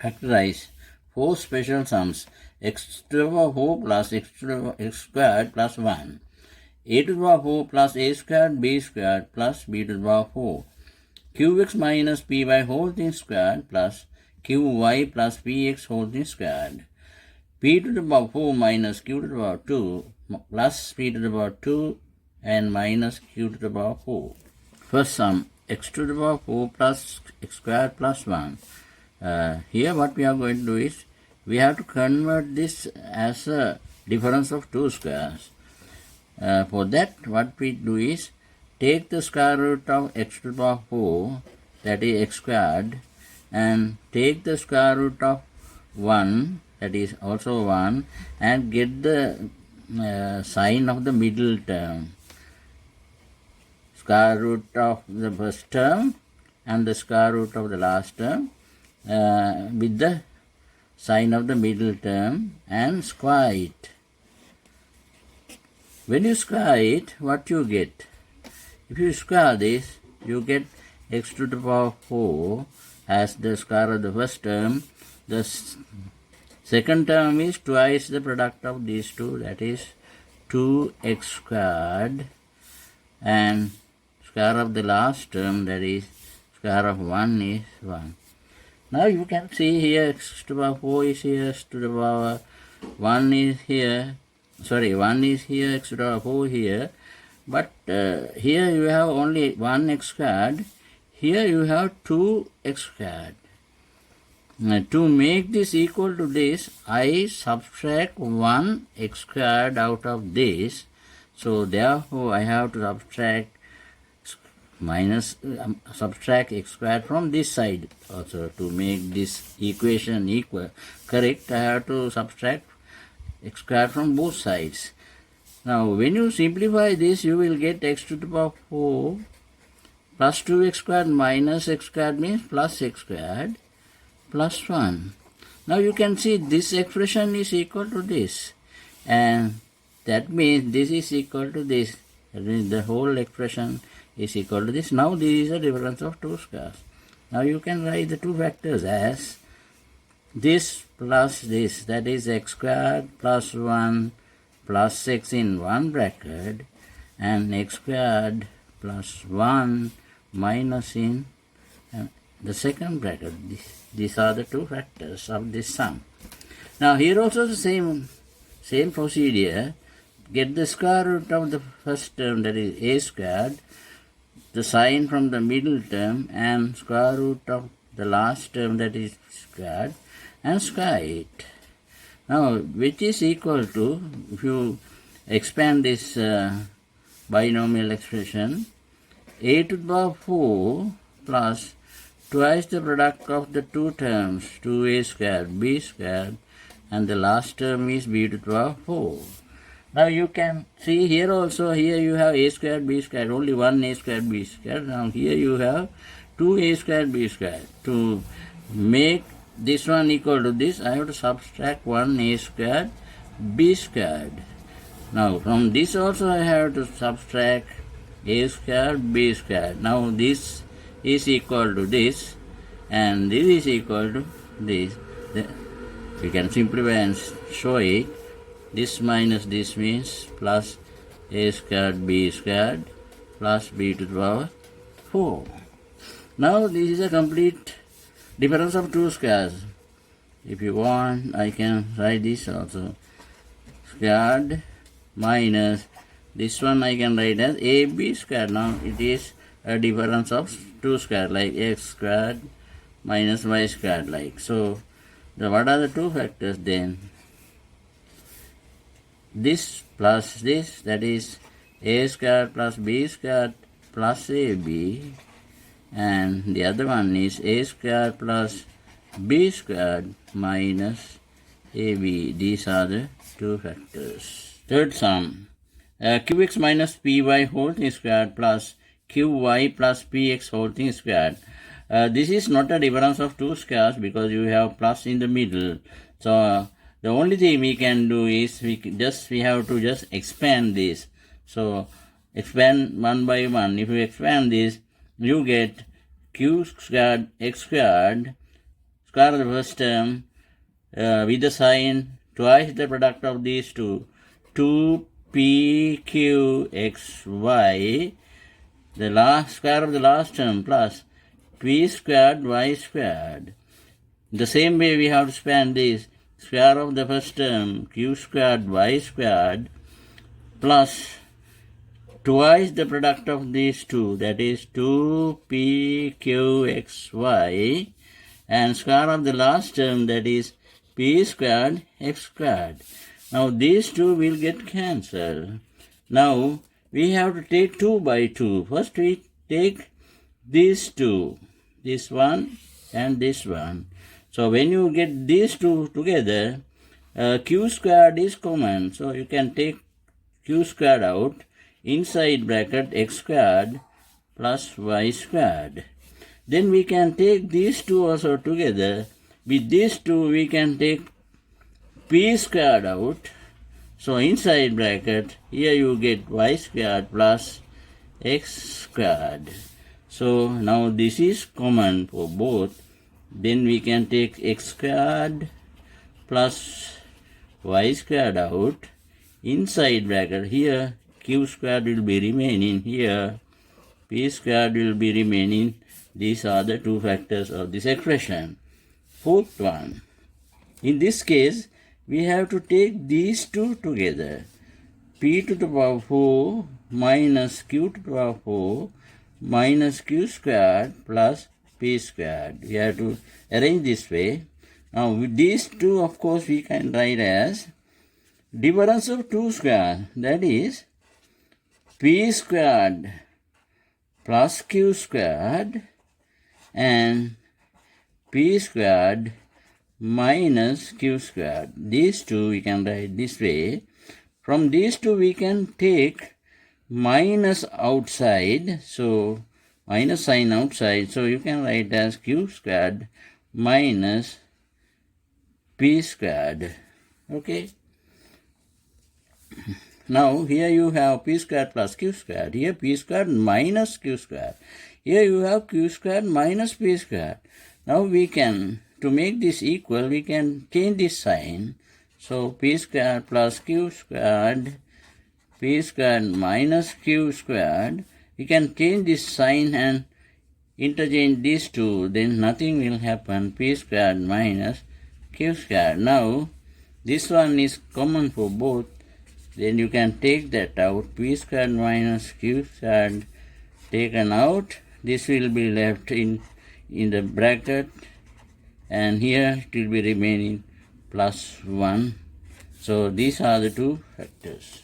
Factorize four special sums x to the power 4 plus x to the power x squared plus 1, a to the power 4 plus a squared b squared plus b to the power 4, qx minus py whole thing squared plus qy plus px whole thing squared, p to the power 4 minus q to the power 2 plus p to the power 2 and minus q to the power 4. First sum, x to the power 4 plus x squared plus 1. Here what we are going to do is, we have to convert this as a difference of two squares. For that, what we do is, take the square root of x to the power 4, that is x squared, and take the square root of 1, that is also 1, and get the sign of the middle term. Square root of the first term and the square root of the last term with the sign of the middle term, and square it. When you square it, what you get? If you square this, you get x to the power 4 as the square of the first term. The second term is twice the product of these two, that is 2x squared, and square of the last term, that is square of 1 is 1. Now you can see here x to the power 4 is here, x to the power 1 is here, 1 is here, x to the power 4 here, but here you have only 1x squared, here you have 2x squared. To make this equal to this, I subtract 1x squared out of this, so therefore I have to subtract x squared from this side also. To make this equation correct, I have to subtract x squared from both sides. Now when you simplify this, you will get x to the power 4 plus 2x squared minus x squared means plus x squared plus 1. Now you can see this expression is equal to this, and that means this is equal to this. That means the whole expression is equal to this. Now this is a difference of two squares. Now you can write the two factors as this plus this, that is x squared plus 1 plus x in one bracket, and x squared plus 1 minus in the second bracket. These are the two factors of this sum. Now here also the same procedure. Get the square root of the first term, that is a squared, the sign from the middle term, and square root of the last term, that is squared, and square it. Now which is equal to, if you expand this binomial expression, a to the power 4 plus twice the product of the two terms, 2a squared b squared, and the last term is b to the power 4. Now you can see here also, here you have a squared b squared, only one a squared b squared. Now here you have 2a squared b squared. To make this one equal to this, I have to subtract 1a squared b squared. Now from this also I have to subtract a squared b squared. Now this is equal to this, and this is equal to this. We can simplify and show it. This minus this means plus a squared b squared plus b to the power 4. Now this is a complete difference of two squares. If you want, I can write this also. Squared minus this one I can write as ab squared. Now it is a difference of two squares, like x squared minus y squared, like so. What are the two factors then? This plus this, that is a squared plus b squared plus ab, and the other one is a squared plus b squared minus ab. These are the two factors. Third sum, qx minus py whole thing squared plus qy plus px whole thing squared. This is not a difference of two squares because you have plus in the middle. So the only thing we can do is we have to just expand this. So expand one by one. If you expand this, you get q squared x squared square of the first term with the sign twice the product of these two, 2pqxy, the last square of the last term plus p squared y squared. The same way we have to span this square of the first term, q squared y squared, plus twice the product of these two, that is 2pqxy, and square of the last term, that is p squared x squared. Now these two will get cancelled. Now we have to take 2 by 2. First we take these two, this one and this one. So when you get these two together, q squared is common. So you can take q squared out, inside bracket x squared plus y squared. Then we can take these two also together. With these two we can take p squared out. So inside bracket, here you get y squared plus x squared. So now this is common for both. Then we can take x squared plus y squared out. Inside bracket, here q squared will be remaining, here p squared will be remaining. These are the two factors of this expression. Fourth one. In this case, we have to take these two together. P to the power 4 minus q to the power 4 minus q squared plus p squared. We have to arrange this way. Now with these two, of course, we can write as difference of 2 square, that is p squared plus q squared and p squared minus q squared. These two we can write this way. From these two we can take minus outside, so minus sign outside, so you can write as q squared minus p squared. Okay. Now here you have p squared plus q squared. Here p squared minus q squared. Here you have q squared minus p squared. Now we can, to make this equal, we can change this sign. So p squared plus q squared, p squared minus q squared. We can change this sign and interchange these two. Then nothing will happen. P squared minus q squared. Now this one is common for both. Then you can take that out. P squared minus q squared taken out. This will be left in the bracket, and here it will be remaining plus 1. So these are the two factors.